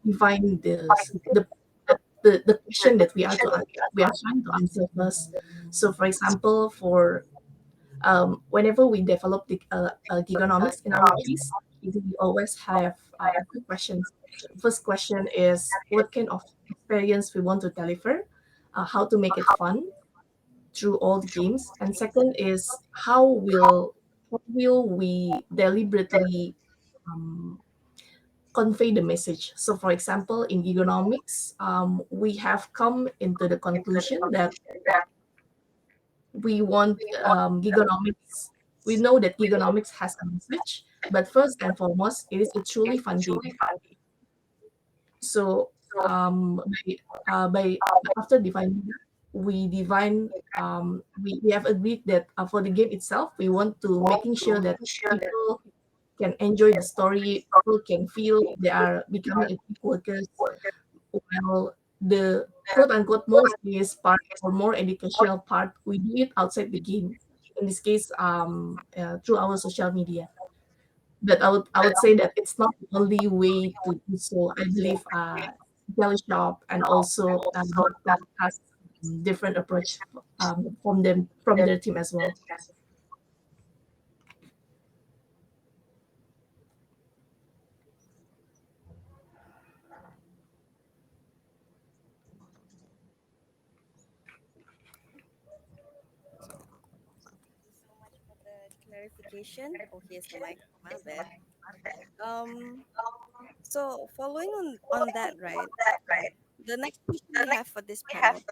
define the question that we are trying to answer first. So, for example, for whenever we develop the gigonomics in our case, we always have two questions. First question is what kind of experience we want to deliver, how to make it fun through all the games, and second is how will we deliberately um, convey the message. So, for example, in economics, we have come into the conclusion that we want gigonomics. We know that gigonomics has a message, but first and foremost, it is a truly fun game. So, by after defining that, we have agreed that for the game itself, we want to making sure that people can enjoy the story, people can feel they are becoming a team workers, while the quote unquote more serious part or more educational part, we do it outside the game. In this case, through our social media. But I would say that it's not the only way to do so. I believe Jellyshop and also Bub Pop has different approach from their team as well. So much for the clarification. Oh, here's the mic. My bad. Um, so following on that, right? The next question we have for this panel: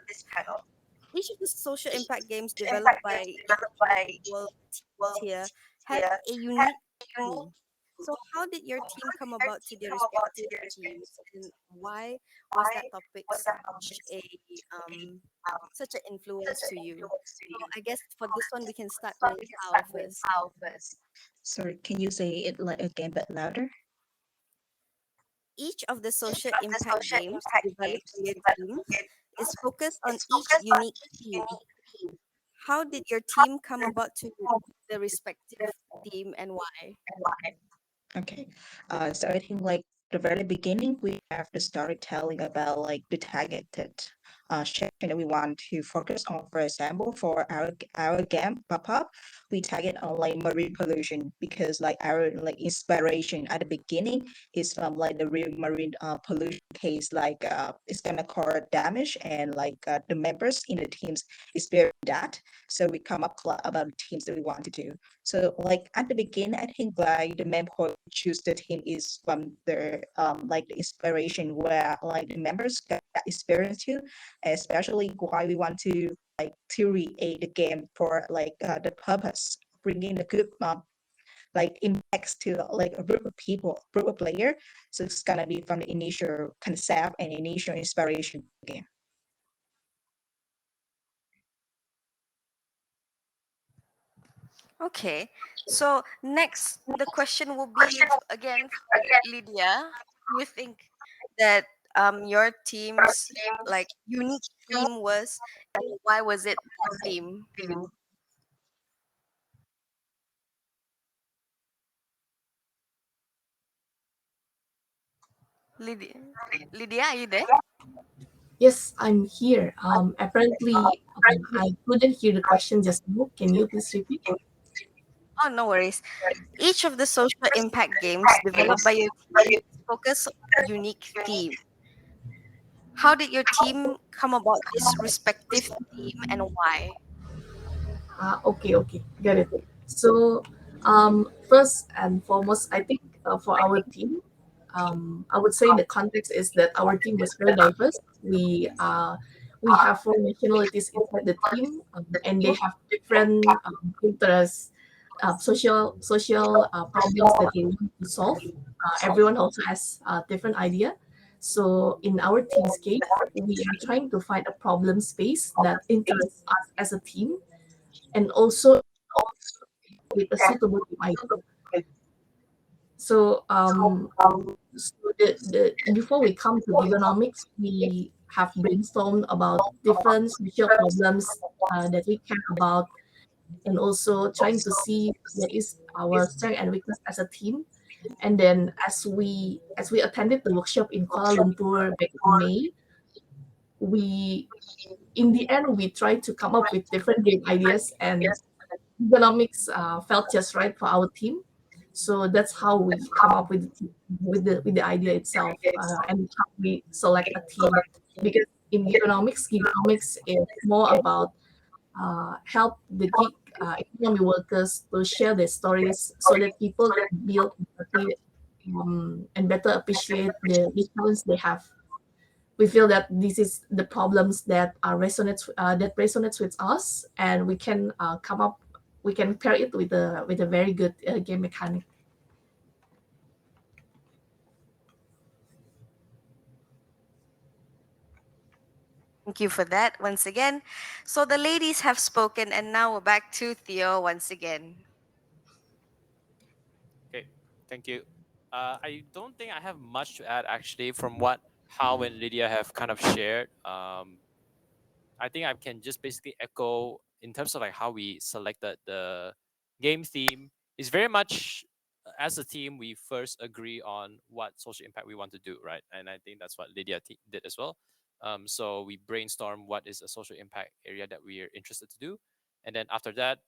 each of the social impact games developed by individual teams here had a unique theme. So, how did your team come about to their respective themes, and why was that topic such an influence to you? So, I guess for this one, we can start with Al first. Sorry, can you say it like again but louder? Each of the social impact games developed by your teams is focused on each unique theme. How did your team come about to the respective theme and why? Okay. So I think like the very beginning, we have the storytelling about like the targeted section that we want to focus on. For example, for our game pop up, we target on like marine pollution because like our like inspiration at the beginning is from like the real marine pollution case. Like it's gonna cause damage and like the members in the teams experience that. So we come up a lot about the teams that we want to do. So like at the beginning, I think like the main point we choose the team is from the like the inspiration where like the members got that experience too, especially why we want to create the game for like the purpose, bringing the good like impacts to like a group of people, group of player. So it's gonna be from the initial concept and initial inspiration game. Okay, so next the question will be again for Lydia. Do you think that your team's like unique theme was, and why was it that theme? Lydia, Lydia, are you there? Yes, I'm here. Apparently, I couldn't hear the question just now. Can you please repeat? Oh, no worries. Each of the social impact games developed by your team focus on a unique theme. How did your team come about this respective theme and why? Okay, okay, got it. So, first and foremost, I think for our team, I would say the context is that our team was very diverse. We have four nationalities inside the team, and they have different interests, social problems that they want to solve. Everyone also has a different idea. So in our team's case, we are trying to find a problem space that interests us as a team and also with a suitable idea. So, before we come to gigonomics, we have brainstormed about different social problems that we care about, and also trying to see what is our strength and weakness as a team. And then as we attended the workshop in Kuala Lumpur back in May, we in the end we tried to come up with different game ideas, and economics felt just right for our team. So that's how we come up with the idea itself, and how we select a team. Because in economics is more about help the gig economy workers to share their stories so that people can build empathy, and better appreciate the challenge they have. We feel that this is the problems that resonates with us, and we can pair it with a very good game mechanic. Thank you for that once again. So the ladies have spoken, and now we're back to Theo once again. Okay, thank you. I don't think I have much to add actually from what How and Lydia have kind of shared. I think I can just basically echo in terms of like how we selected the game theme. Is very much as a team we first agree on what social impact we want to do, right? And I think that's what Lydia did as well. So we brainstorm what is a social impact area that we are interested to do, and then after that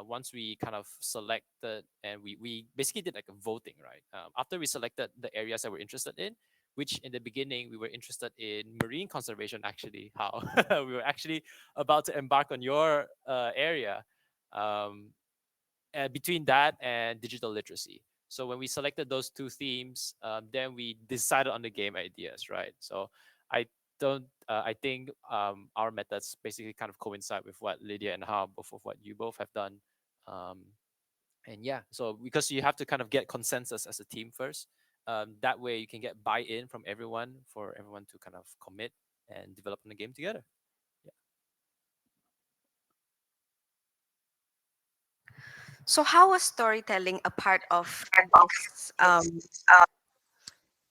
once we kind of selected and we basically did like a voting, right? After we selected the areas that we're interested in, which in the beginning we were interested in marine conservation. Actually, how we were actually about to embark on your area, um, and between that and digital literacy. So when we selected those two themes, then we decided on the game ideas, right? So I don't. I think our methods basically kind of coincide with what Lydia and how both of what you both have done. Um, and yeah, so because you have to kind of get consensus as a team first, that way you can get buy-in from everyone for everyone to kind of commit and develop on the game together. Yeah. So how was storytelling a part of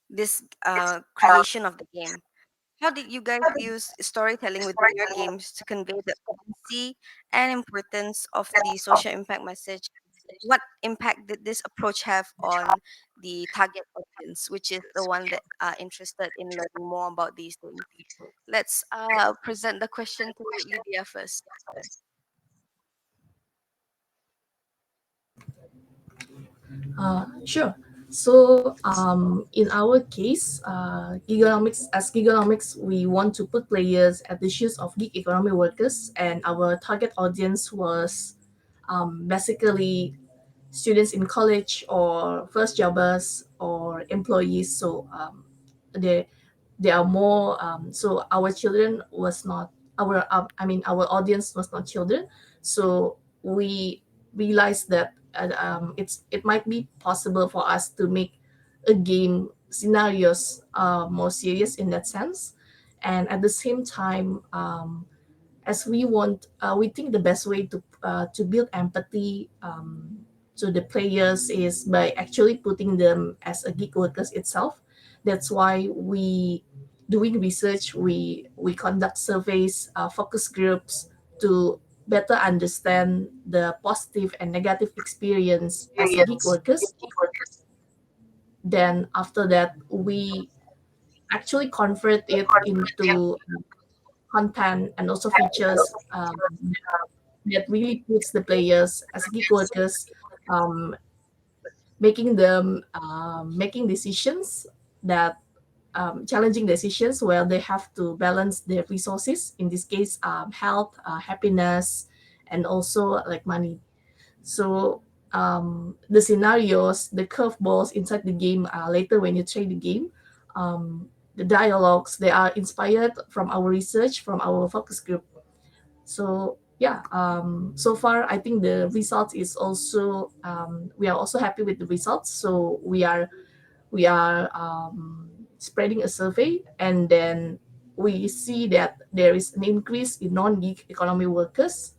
this creation of the game? How did you guys use storytelling within your games to convey the urgency and importance of the social impact message? What impact did this approach have on the target audience, which is the one that are interested in learning more about these things? Let's present the question to Lydia first. Sure. So in our case, Gigonomics, we want to put players at the shoes of gig economy workers, and our target audience was basically students in college or first jobbers or employees. So they they are more. So our children was not our audience was not children. So we realized that it might be possible for us to make a game scenarios more serious in that sense, and at the same time, as we think the best way to build empathy to the players is by actually putting them as a gig workers itself. That's why we doing research, we conduct surveys, focus groups to better understand the positive and negative experience as a gig workers. Then after that, we actually convert it into content and also features that really puts the players as gig workers, um, making them making decisions that challenging decisions where they have to balance their resources. In this case, health, happiness, and also like money. So the scenarios, the curveballs inside the game later when you play the game, the dialogues, they are inspired from our research, from our focus group. So yeah, so far I think the results is also we are also happy with the results. So we are spreading a survey, and then we see that there is an increase in non-gig economy workers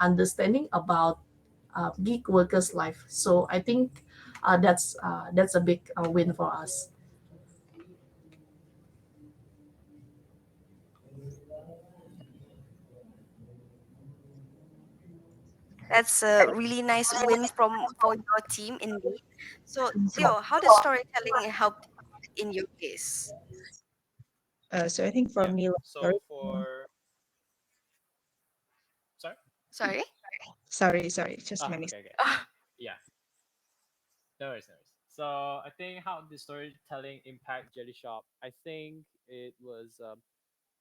understanding about gig workers' life. So I think that's a big win for us. That's a really nice win from for your team indeed. So, Theo, how does storytelling help in your case? So I think for Yeah. me, like, So for sorry. Sorry? sorry, just Ah, my okay, mistake. okay. Yeah. No worries, no worries. So I think how the storytelling impact Jelly Shop. I think it was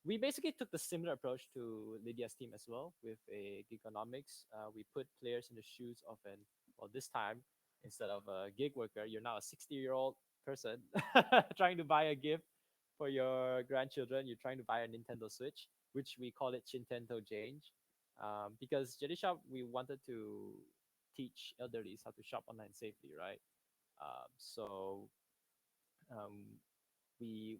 we basically took the similar approach to Lydia's team as well with a Gig-o-nomics. We put players in the shoes of an well this time instead of a gig worker, you're now a 60-year-old person trying to buy a gift for your grandchildren. You're trying to buy a Nintendo Switch, which we call it Chintento Change, because Jelly Shop we wanted to teach elderlies how to shop online safely, right? So um, we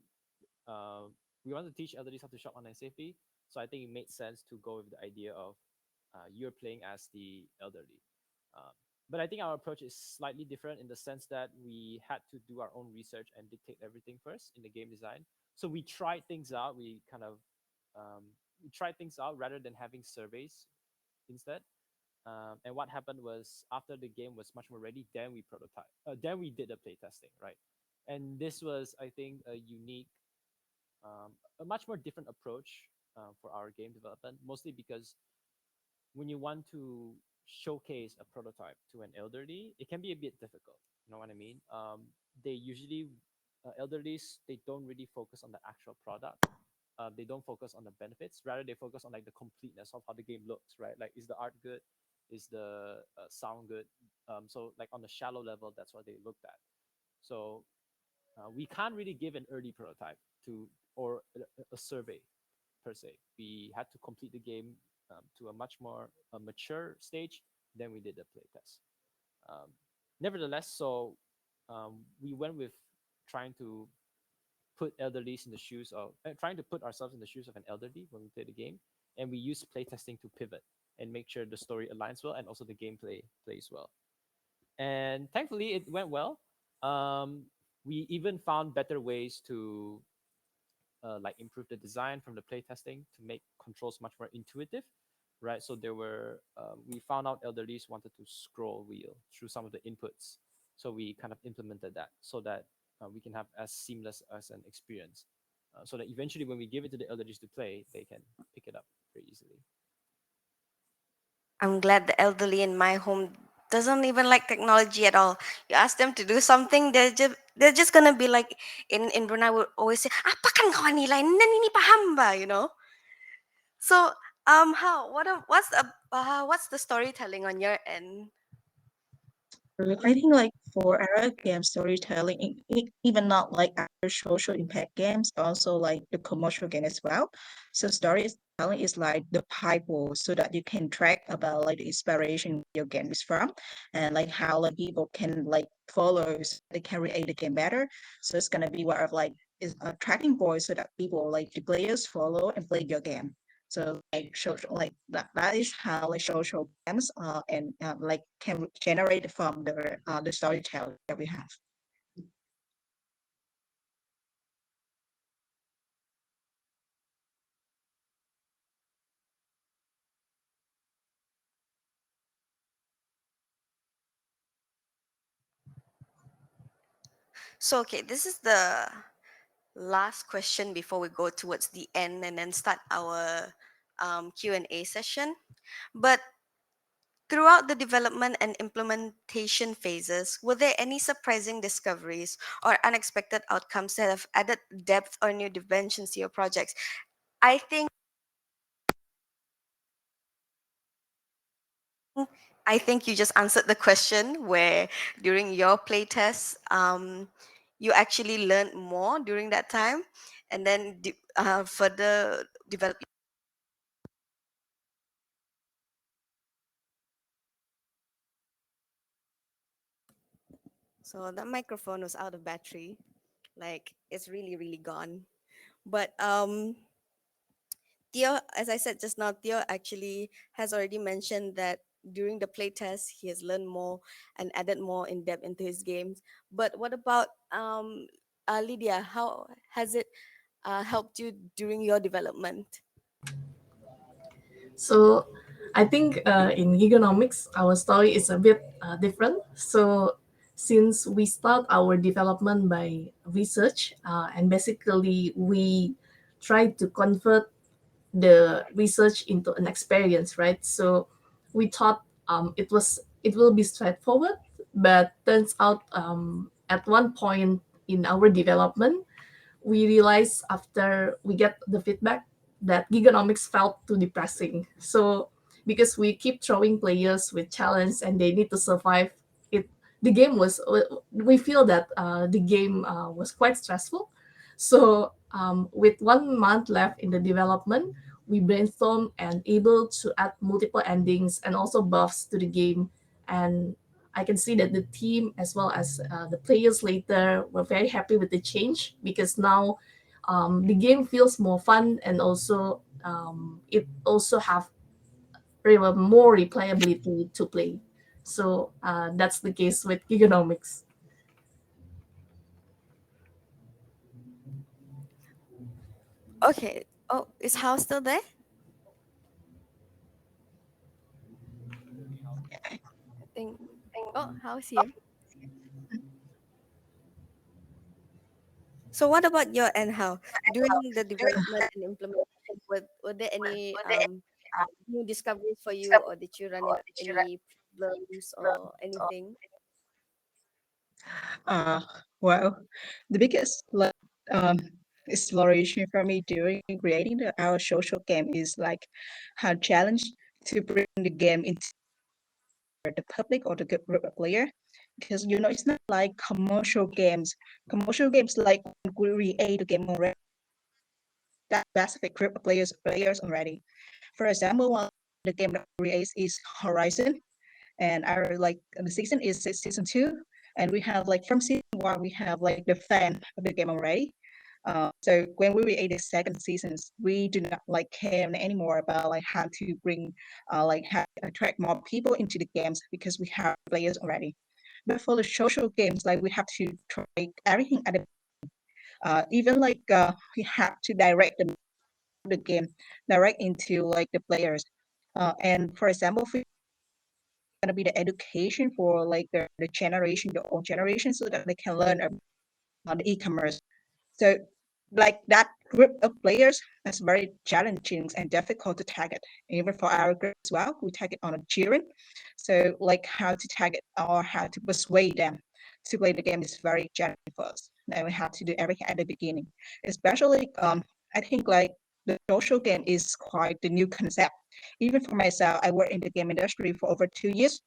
uh, we want to teach elderly how to shop online safely. So I think it made sense to go with the idea of you're playing as the elderly. Um, but I think our approach is slightly different in the sense that we had to do our own research and dictate everything first in the game design. So we tried things out. Um, we tried things out rather than having surveys instead. And what happened was after the game was much more ready, then we prototype. Then we did the play testing, right? And this was, I think, a much more different approach for our game development, mostly because when you want to showcase a prototype to an elderly, it can be a bit difficult. You know what I mean? They usually, elderlies, they don't really focus on the actual product. They don't focus on the benefits. Rather, they focus on like the completeness of how the game looks, right? Like, is the art good? Is the sound good? So, like on the shallow level, that's what they looked at. So we can't really give an early prototype to or a survey per se. We had to complete the game to a much more mature stage. Then we did the play test. Um, Nevertheless, so we went with trying to put elderlies in the shoes of trying to put ourselves in the shoes of an elderly when we play the game, and we use playtesting to pivot and make sure the story aligns well and also the gameplay plays well. And thankfully, it went well. Um, we even found better ways to like improve the design from the playtesting to make controls much more intuitive, right? So there were we found out elderlies wanted to scroll wheel through some of the inputs, so we kind of implemented that so that we can have as seamless as an experience, so that eventually when we give it to the elderlies to play, they can pick it up very easily. I'm glad the elderly in my home doesn't even like technology at all. You ask them to do something, they're just gonna be like in Brunei would always say, "Apa kan kau nilai? Nan ini paham ba?" You know. So how what's the storytelling on your end? I think like for our game storytelling, even not like our social impact games, also like the commercial game as well. So storytelling is like the Bible, so that you can track about like the inspiration your game is from, and like how like people can like follow, so they can create the game better. So it's gonna be one of like is a tracking point, so that people like the players follow and play your game. So like social like that is how like social games and like can generate from the storytelling that we have. So okay, this is the last question before we go towards the end and then start our Q&A session. But throughout the development and implementation phases, were there any surprising discoveries or unexpected outcomes that have added depth or new dimensions to your projects? I think I think you just answered the question where during your playtest, you actually learned more during that time, and then further develop. So that microphone was out of battery, like it's really really gone. But Theo, as I said just now, Theo actually has already mentioned that during the playtest he has learned more and added more in depth into his games. But what about Lydia? How has it helped you during your development? So I think in Gig-o-nomics, our story is a bit different. So since we start our development by research, and basically we try to convert the research into an experience, right? So we thought it will be straightforward, but turns out at one point in our development, we realized after we get the feedback that Gigonomics felt too depressing. So because we keep throwing players with challenge and they need to survive, it the game was we feel that the game was quite stressful. So with 1 month left in the development, we brainstormed and able to add multiple endings and also buffs to the game. And I can see that the team as well as the players later were very happy with the change because now the game feels more fun and also it also have more replayability to play. So that's the case with Gigonomics. Okay. Oh, is House still there? I think. Oh, House here. So what about your end? How during the development and implementation, were there any new discoveries for you, or did you run into any problems or anything? Uh, well, the biggest um, exploration for me during creating our social game is like how challenge to bring the game into the public or the group of player. Because it's not like commercial games. Commercial games like when we create a game already, that specific group of players already. For example, one the game that we create is Horizon, and our like the season is season two, and we have like from season one we have like the fan of the game already. So when we create the second seasons, we do not like care anymore about like how to bring like how to attract more people into the games because we have players already. But for the social games, like we have to try everything at the even like we have to direct the game direct into like the players. And for example, for going to be the education for like the generation, the old generation, so that they can learn about the e-commerce. So like that group of players is very challenging and difficult to target. Even for our group as well, we target on the children. So like how to target or how to persuade them to play the game is very challenging for us. And we have to do everything at the beginning. Especially I think like the social game is quite the new concept. Even for myself, I work in the game industry for over 2 years.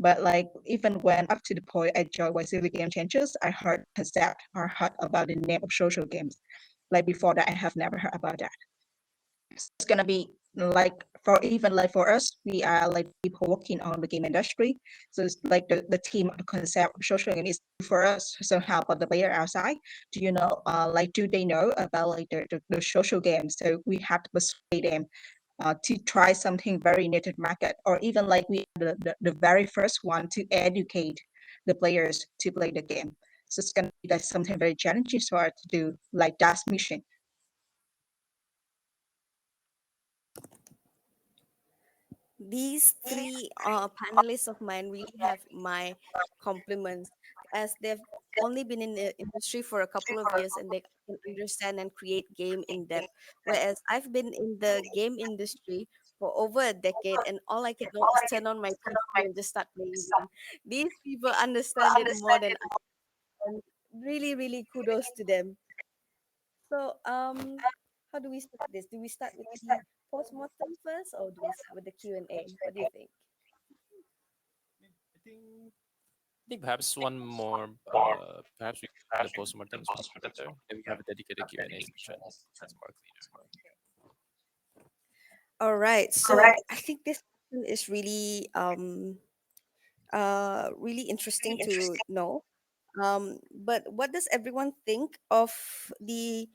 But like even when up to the point I joined YCV Game Changers, I heard concept or heard about the name of social games. Like before that, I have never heard about that. So it's gonna be like for even like for us, we are like people working on the game industry. So it's like the team of the concept of social game is for us. So how about the player outside? Do you know like do they know about like the social games? So we have to persuade them to try something very new to the market, or even like we are the very first one to educate the players to play the game. So it's gonna be like something very challenging for us to do, like that mission. These three panelists of mine really have my compliments, as they've only been in the industry for a couple of years and they can understand and create game in depth, whereas I've been in the game industry for over a decade and all I can do is turn on my PC and just start playing game. These people understand it more than I, and really really kudos to them. So how do we start this? Do we start with the postmortem first, or do we start with the Q&A? What do you think? I think perhaps one more, perhaps we do the postmortems one together. Then we have a dedicated Q&A session. That's more cleaner. All right. So I think this question is really interesting to know. But what does everyone think of the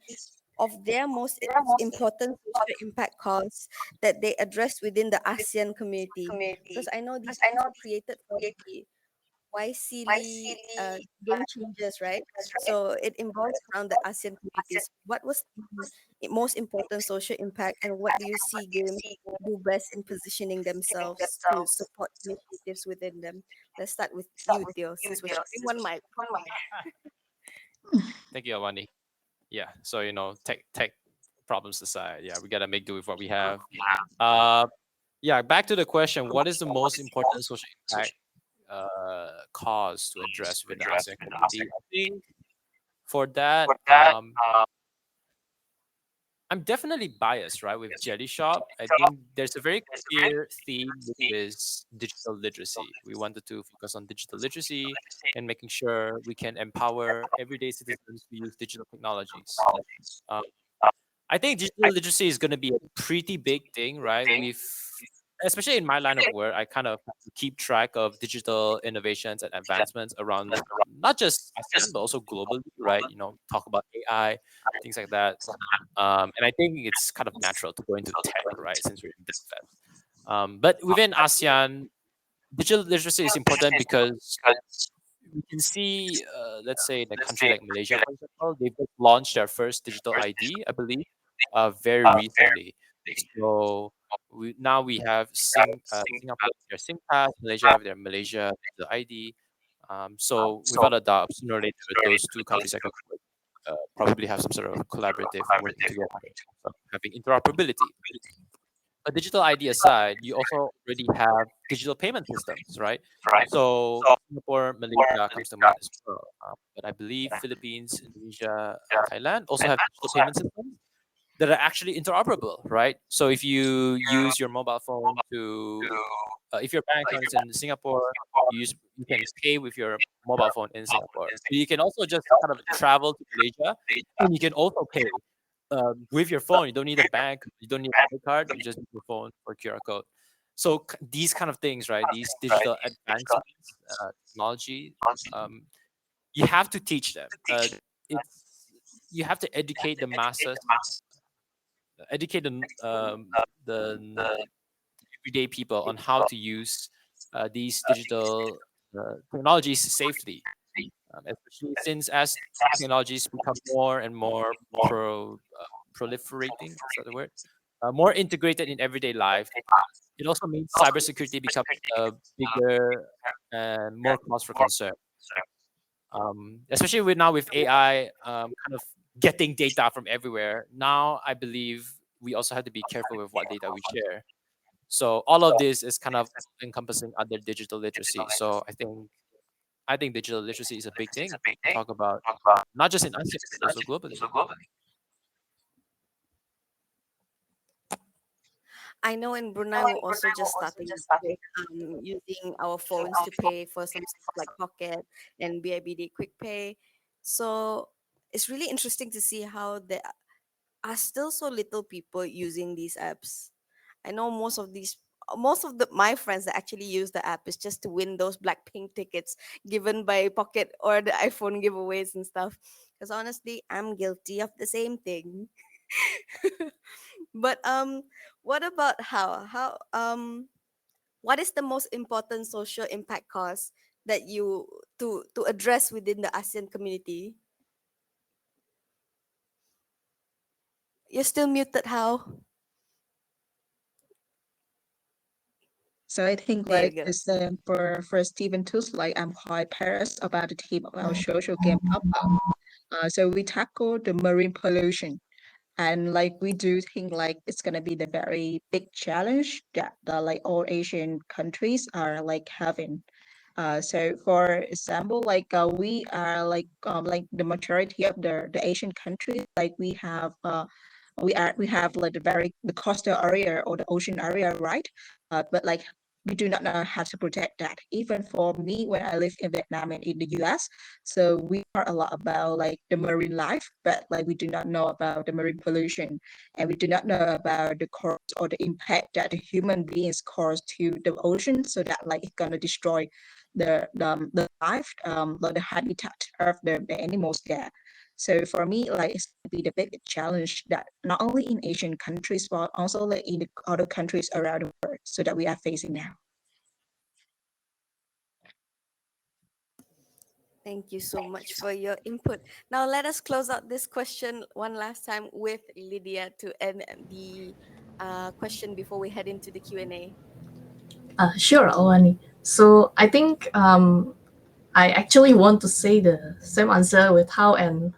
their most important social impact cause that they address within the ASEAN community? Because I know these were created for the why silly game changes, right? So it involves around the ASEAN communities. What was the most important social impact, and what do you see games do best in positioning themselves to support initiatives within them? Let's start with you, Theo, since we're sharing one mic. Thank you, Awani. Yeah. So tech problems aside, yeah, we gotta make do with what we have. Uh, yeah. Back to the question: what is the most important social impact cause to address within the ASEAN community? I think for that, I'm definitely biased, right? With Jellyshop, I think there's a very clear theme, which is digital literacy. We wanted to focus on digital literacy and making sure we can empower everyday citizens to use digital technologies. Um, I think digital literacy is going to be a pretty big thing, right? Especially in my line of work, I kind of have to keep track of digital innovations and advancements around not just ASEAN, but also globally, right? Talk about AI, things like that. And I think it's kind of natural to go into tech, right? Since we're in DevFest. But within ASEAN, digital literacy is important because we can see, let's say, in a country like Malaysia, for example, they've just launched their first digital ID, I believe, very recently. So we have Singapore have their SIM pass, Malaysia have their Malaysia digital ID. So without a doubt, sooner or later, those two countries are going to probably have some sort of collaborative working together, having interoperability. But digital ID aside, you also already have digital payment systems, right? So Singapore, Malaysia comes to mind as well. But I believe Philippines, Indonesia, Thailand also have digital payment systems that are actually interoperable, right? So if you use your mobile phone if your bank account is in Singapore, you can pay with your mobile phone in Singapore. You can also just kind of travel to Malaysia, and you can also pay with your phone. You don't need a bank, you don't need a credit card. You just need your phone or QR code. So these kind of things, right? These digital advancements, technology, um, you have to teach them. It's You have to educate the masses, educate the everyday people on how to use these digital technologies safely, especially since as technologies become more and more proliferating, is that the word? More integrated in everyday life. It also means cybersecurity becomes a bigger and more cause for concern. Especially with AI kind of getting data from everywhere. Now I believe we also have to be careful with what data we share. So all of this is kind of encompassing under digital literacy. So I think digital literacy is a big thing to talk about, not just in ASEAN, but also globally. I know in Brunei we're also just starting with using our phones to pay for some stuff like Pocket and BIBD Quick Pay. So it's really interesting to see how there are still so little people using these apps. I know most of my friends that actually use the app is just to win those Blackpink tickets given by Pocket or the iPhone giveaways and stuff. Because honestly, I'm guilty of the same thing. But what about what is the most important social impact cause that you to address within the ASEAN community? You're still muted, how? So I think There you like go. this for Stephen too, like I'm quite paranoid about the theme of our social game pop-up. So we tackle the marine pollution. And like we do think like it's gonna be the very big challenge that the like all Asian countries are like having. So for example, we are like the majority of the Asian countries, like we have like the coastal area or the ocean area, right? But like we do not know how to protect that. Even for me, when I live in Vietnam and in the US, so we are a lot about like the marine life, but like we do not know about the marine pollution, and we do not know about the cause or the impact that the human beings cause to the ocean, so that like it's gonna destroy the life, like the habitat of the animals there. So for me, like it's gonna be the big challenge that not only in Asian countries but also like in the other countries around the world, so that we are facing now. Thank you so much for your input. Now let us close out this question one last time with Lydia to end the question before we head into the Q&A. Sure, Awani. So I think I actually want to say the same answer with how and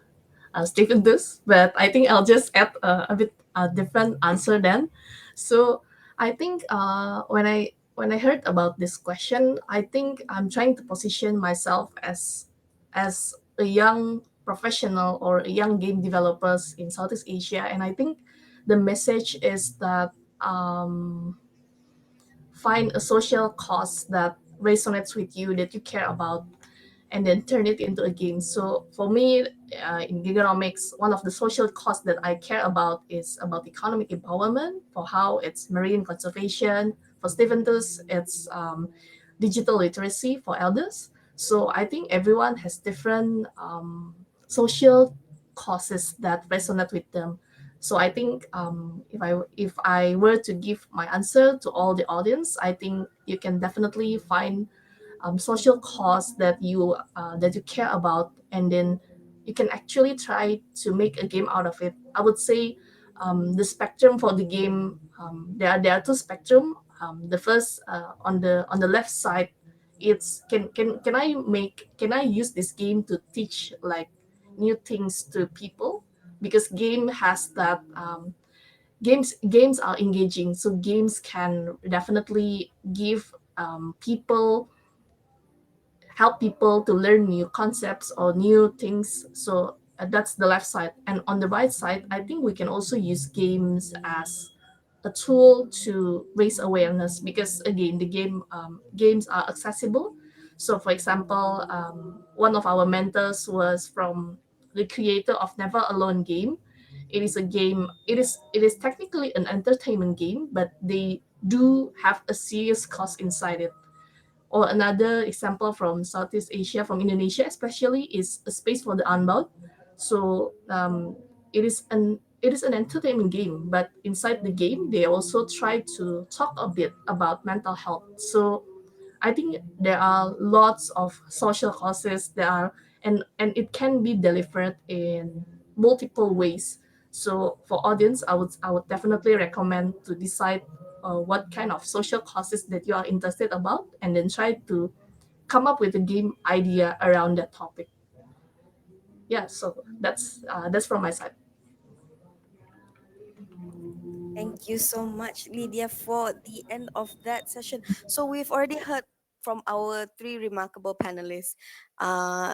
Stephen does, but I think I'll just add a bit a different answer then. So I think when I heard about this question, I think I'm trying to position myself as a young professional or a young game developers in Southeast Asia, and I think the message is that um, find a social cause that resonates with you that you care about and then turn it into a game. So for me, in Gig-o-nomics, one of the social cause that I care about is about economic empowerment. For how it's marine conservation. For Steventus, it's digital literacy for elders. So I think everyone has different social causes that resonate with them. So I think if I were to give my answer to all the audience, I think you can definitely find social cause that you care about, and then you can actually try to make a game out of it. I would say the spectrum for the game, there are two spectrum. The first, on the left side, it's can I use this game to teach like new things to people, because game has that games are engaging, so games can definitely give people help people to learn new concepts or new things. So that's the left side. And on the right side, I think we can also use games as a tool to raise awareness, because again, games are accessible. So for example, one of our mentors was from the creator of Never Alone game. It is a game. It is technically an entertainment game, but they do have a serious cause inside it. Or another example from Southeast Asia, from Indonesia especially, is A Space for the Unbound. So it is an entertainment game, but inside the game they also try to talk a bit about mental health. So I think there are lots of social causes that are, and it can be delivered in multiple ways. So for audience, I would definitely recommend to decide what kind of social causes that you are interested about, and then try to come up with a game idea around that topic. Yeah, so that's from my side. Thank you so much, Lydia, for the end of that session. So we've already heard from our three remarkable panelists. Uh,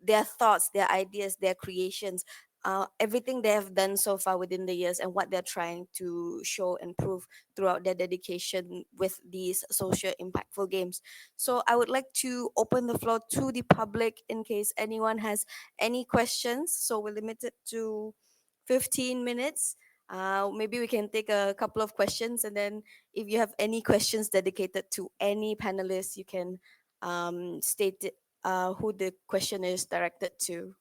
their thoughts, their ideas, their creations, everything they have done so far within the years, and what they're trying to show and prove throughout their dedication with these social impactful games. So I would like to open the floor to the public in case anyone has any questions. So we're limited to 15 minutes. Maybe we can take a couple of questions, and then if you have any questions dedicated to any panelist, you can state it, who the question is directed to.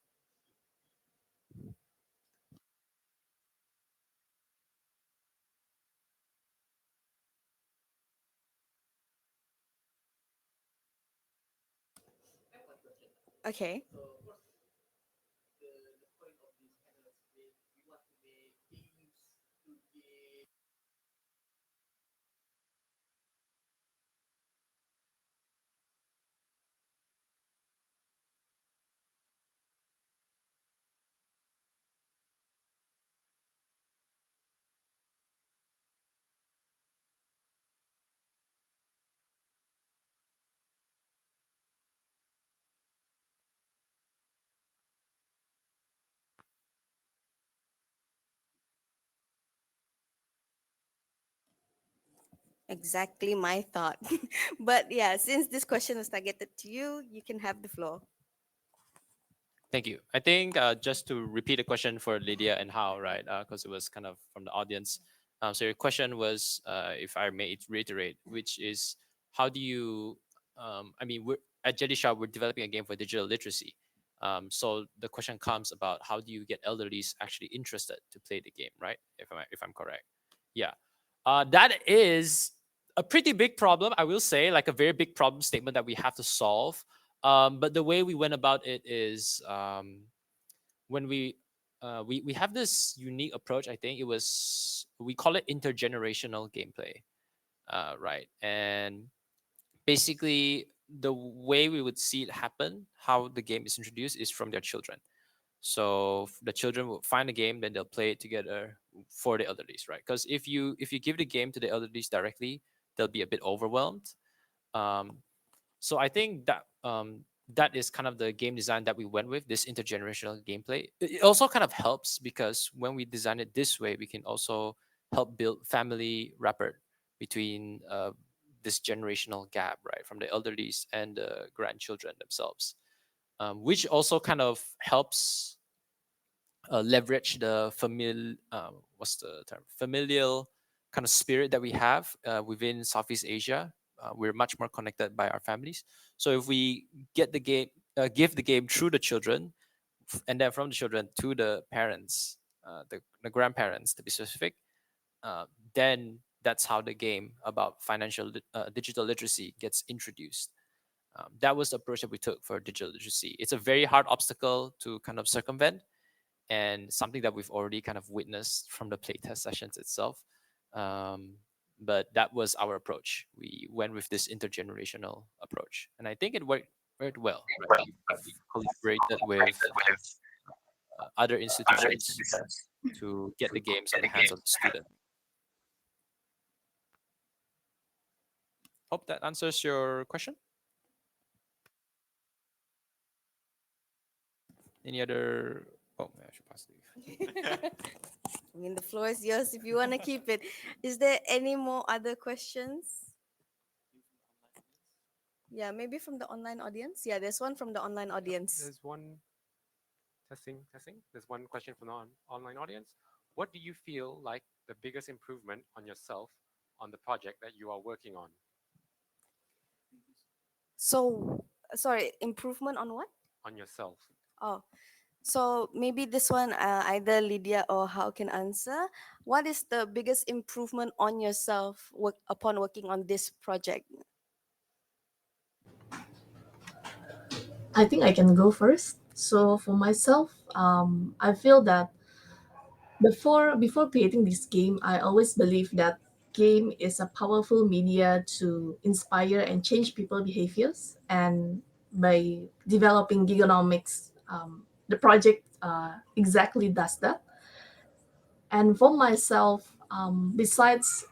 Okay. Exactly my thought. But yeah, since this question was targeted to you, you can have the floor. Thank you. I think just to repeat the question for Lydia and how, right? Because it was kind of from the audience. So your question was, if I may reiterate, which is how do you? I mean, we're at Jellyshop. We're developing a game for digital literacy. So the question comes about how do you get elderlies actually interested to play the game, right? If I'm correct, yeah. That is a pretty big problem, I will say, like a very big problem statement that we have to solve. But the way we went about it is when we have this unique approach. I think it was, we call it intergenerational gameplay, right? And basically the way we would see it happen, how the game is introduced, is from their children. So the children will find a game, then they'll play it together for the elderlies, right? Because if you give the game to the elderlies directly, they'll be a bit overwhelmed. um, so I think that that is kind of the game design that we went with, this intergenerational gameplay. It also kind of helps because when we design it this way, we can also help build family rapport between this generational gap, right, from the elderlies and the grandchildren themselves, which also kind of helps leverage the what's the term, familial kind of spirit that we have within Southeast Asia. We're much more connected by our families. So if we get the game, give the game through the children, and then from the children to the parents, the grandparents to be specific, uh, then that's how the game about digital literacy gets introduced. That was the approach that we took for digital literacy. It's a very hard obstacle to kind of circumvent, and something that we've already kind of witnessed from the playtest sessions itself. Um, but that was our approach. We went with this intergenerational approach, and I think it worked well. Right, we collaborated with other institutions to get the games on the hands of the student. Hope that answers your question. Any other? Oh, I should pass the. I mean, the floor is yours if you want to keep it. Is there any more other questions? Yeah, maybe from the online audience. Yeah, there's one from the online audience. There's one testing. There's one question from the online audience. What do you feel like the biggest improvement on yourself on the project that you are working So, sorry, improvement on what? on yourself? Oh, so maybe this one, either Lydia or How can answer. What is the biggest improvement on yourself upon working on this project? I think I can go first. So for myself, I feel that before creating this game, I always believe that game is a powerful media to inspire and change people behaviors. And by developing Gig-o-nomics, the project exactly does that. And for myself, besides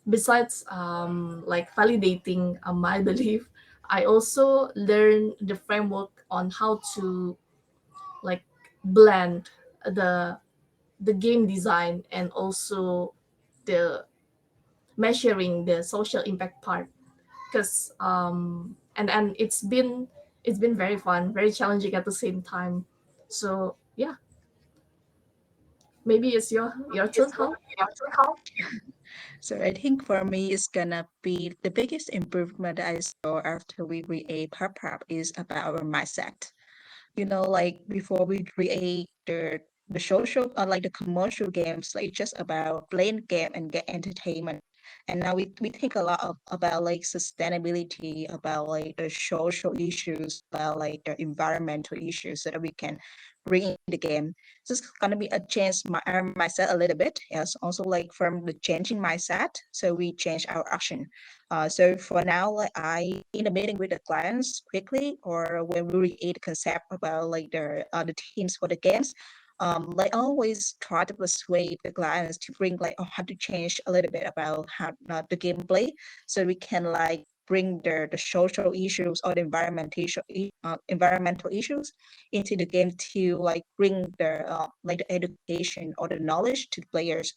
like validating my belief, I also learn the framework on how to like blend the the game design and also the measuring the social impact part, because and it's been very fun, very challenging at the same time. So yeah, maybe it's your turn, How. So I think for me, it's gonna be the biggest improvement I saw after we create Pop Pop is about our mindset. Like before we create the social or like the commercial games, like just about playing game and get entertainment. And now we think a lot about like sustainability, about like the social issues, about like the environmental issues so that we can bring in the game. So it's gonna be a change our mindset a little bit. Yes, also like from the changing mindset, so we change our action. So for now, like I in a meeting with the clients quickly, or when we create concept about like the teams for the games, like always try to persuade the clients to bring like or how to change a little bit about how the gameplay, so we can like bring the social issues or the environmental issues into the game to like bring like the education or the knowledge to the players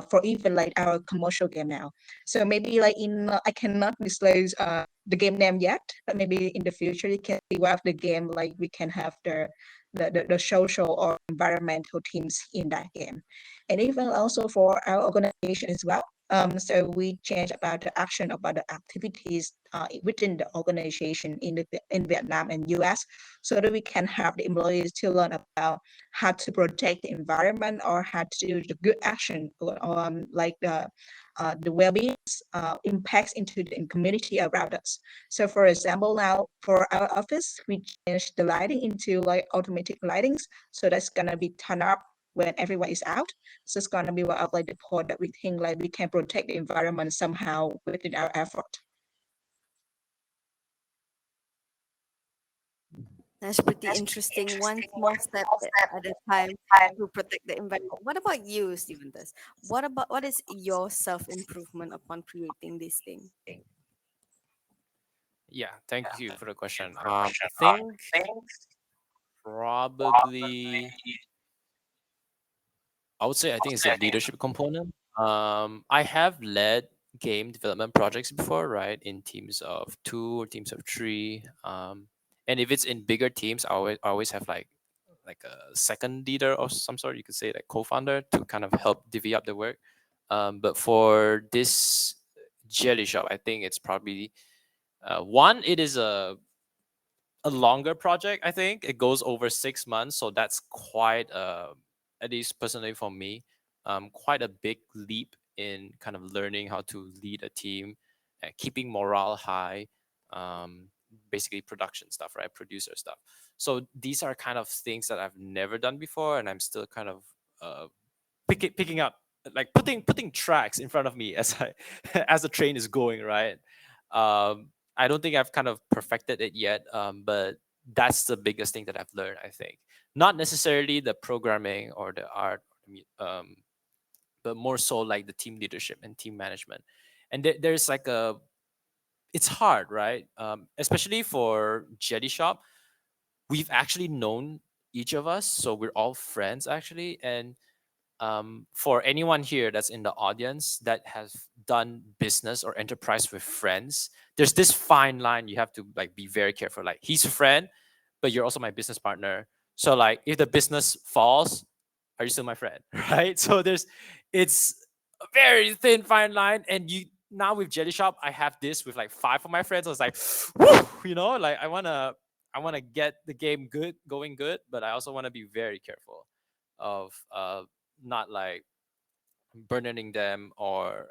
for even like our commercial game now. So maybe like I cannot disclose the game name yet, but maybe in the future you can see one of the game like we can have the social or environmental teams in that game, and even also for our organization as well. So we change about the action about the activities within the organization in Vietnam and US, so that we can have the employees to learn about how to protect the environment or how to do the good action like the well-being impacts into the community around us. So for example, now for our office, we changed the lighting into like automatic lightings. So that's gonna be turned up when everyone is out. So it's gonna be one of like the point that we think like we can protect the environment somehow within our effort. That's pretty interesting. One small step at a time to protect the environment. What about you, Stephen? What is your self improvement upon creating this thing? Yeah, thank you for the question. I think probably I would say I think it's a leadership component. I have led game development projects before, right? In teams of two or teams of three. And if it's in bigger teams, I always have like a second leader of some sort. You could say like co-founder to kind of help divvy up the work. But for this jelly shop, I think it's probably one. It is a longer project. I think it goes over 6 months, so that's quite at least personally for me, quite a big leap in kind of learning how to lead a team, keeping morale high, um, basically production stuff, right? Producer stuff. So these are kind of things that I've never done before, and I'm still kind of uh, picking up, like putting tracks in front of me as I as the train is going, right? I don't think I've kind of perfected it yet, but that's the biggest thing that I've learned. I think not necessarily the programming or the art, but more so like the team leadership and team management. And there's like a it's hard, right? Especially for Jetty Shop, we've actually known each of us, so we're all friends actually, and for anyone here that's in the audience that has done business or enterprise with friends, there's this fine line you have to like be very careful. Like he's a friend, but you're also my business partner. So like if the business falls, are you still my friend? Right? So it's a very thin fine line. And you now with Jelly Shop, I have this with like five of my friends. I was like, woo, like I wanna get the game going good, but I also want to be very careful of not like burdening them or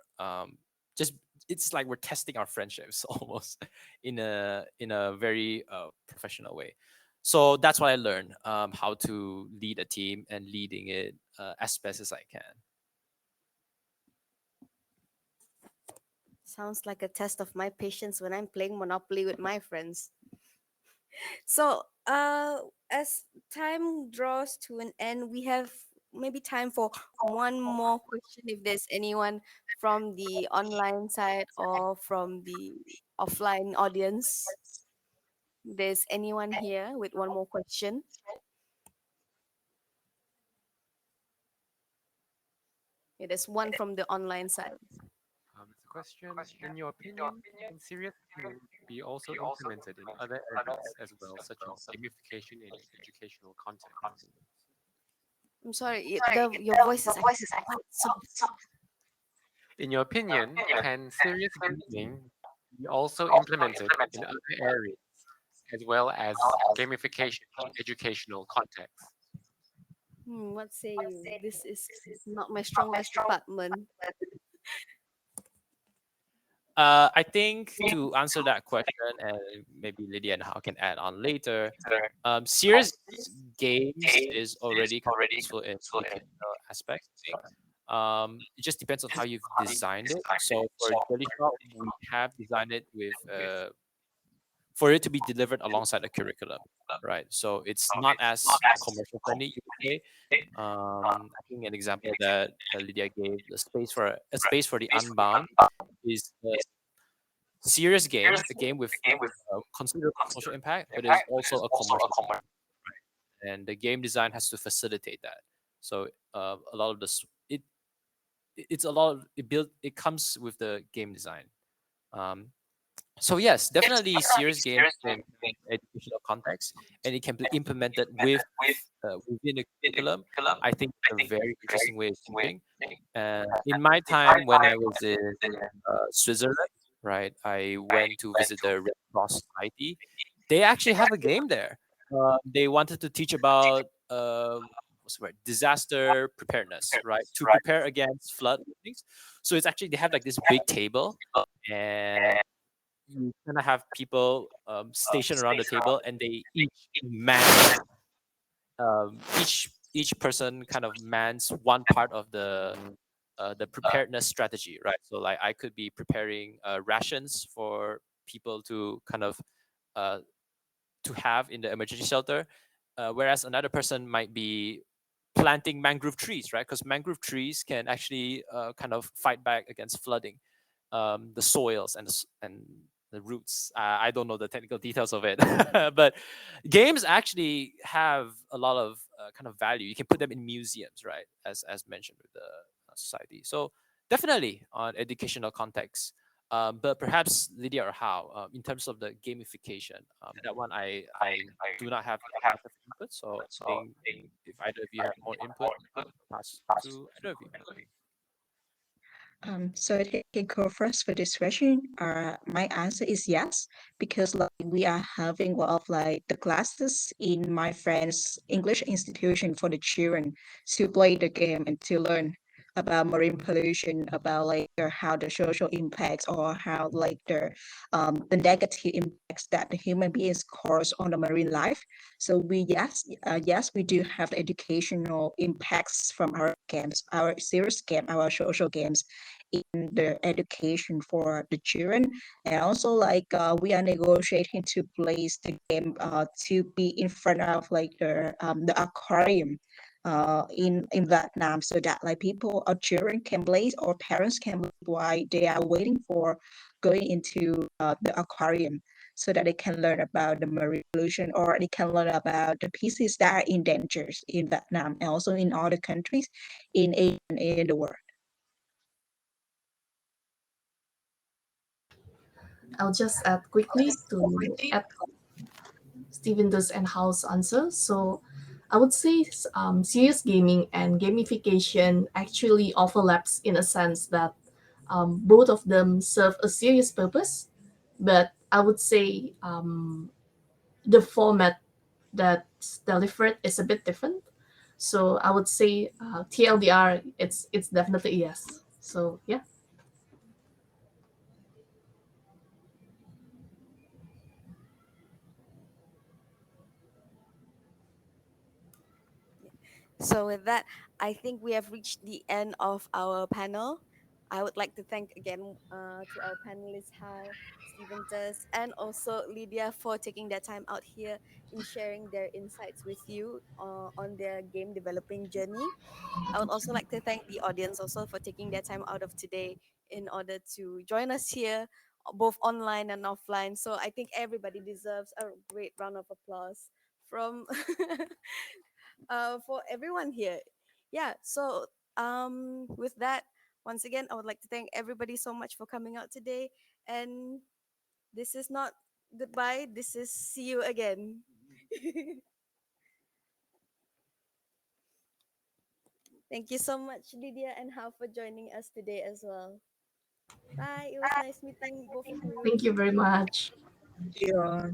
just it's like we're testing our friendships almost in a very professional way. So that's what I learned, how to lead a team and leading it as best as I can. Sounds like a test of my patience when I'm playing Monopoly with my friends. So, as time draws to an end, we have maybe time for one more question. If there's anyone from the online side or from the offline audience, there's anyone here with one more question. Yeah, there's one from the online side. It's a question. In your opinion, can serious gaming be also implemented in other areas as well, such as gamification in educational content? I'm sorry, your voice is actually quite soft. In your opinion, can serious gaming be also implemented in other areas as well as gamification in educational contexts? What say you? This is not my strongest department. I think to answer that question, and maybe Lydia and How can add on later, serious games is already kind of useful in educational aspects. It just depends on how you've designed it. So for Jelly Shop, we have designed it with for it to be delivered alongside the curriculum, right? So it's not as commercial friendly, you could say. I think an example that Lydia gave, the space for the unbound, is a serious game, a game with considerable social impact, but is also a commercial game, and the game design has to facilitate that. So a lot of this, it's a lot of it comes with the game design. Um, so yes, definitely serious games in educational context, and it can be implemented within the curriculum. I think it's a very interesting way of thinking. In my time when I was in Switzerland, right, I went to visit the Red Cross Society. They actually have a game there. They wanted to teach about examples, right? Disaster preparedness, right? To prepare against flood things. So it's actually they have like this big table, and you kind of have people stationed around the table, and they each man each person kind of mans one part of the preparedness strategy, right? So like I could be preparing rations for people to kind of uh, to have in the emergency shelter, whereas another person might be planting mangrove trees, right? Because mangrove trees can actually kind of fight back against flooding, the soils and the roots. I don't know the technical details of it, but games actually have a lot of kind of value. You can put them in museums, right? As mentioned with the society. So definitely on educational context. But perhaps Lydia or How, in terms of the gamification, that one I do not have that much of input. So I think if either of you have more input, pass to either of you. So I can go first for this question. My answer is yes, because like we are having one of like the classes in my friend's English institution for the children to play the game and to learn about marine pollution, about like how the social impacts or how like the negative impacts that the human beings cause on the marine life. So we yes we do have educational impacts from our games, our serious game, our social games in the education for the children. And also like we are negotiating to place the game to be in front of like the aquarium in Vietnam, so that like people or children can play or parents can play while they are waiting for going into the aquarium, so that they can learn about the marine pollution or they can learn about the species that are endangered in Vietnam and also in other countries in Asia and in the world. I'll just add quickly to add Steven does and House answer. So I would say serious gaming and gamification actually overlaps in a sense that both of them serve a serious purpose, but I would say the format that's delivered is a bit different. So I would say TLDR, it's definitely yes. So yeah. So, with that, I think we have reached the end of our panel. I would like to thank again to our panelists, Hal, Stephen Tess, and also Lydia for taking their time out here in sharing their insights with you on their game developing journey. I would also like to thank the audience also for taking their time out of today in order to join us here, both online and offline. So I think everybody deserves a great round of applause from for everyone here. Yeah. So with that, once again, I would like to thank everybody so much for coming out today. And this is not goodbye. This is see you again. Thank you so much, Lydia and How, for joining us today as well. Bye. It was nice meeting both of you. Thank you very much. Yeah.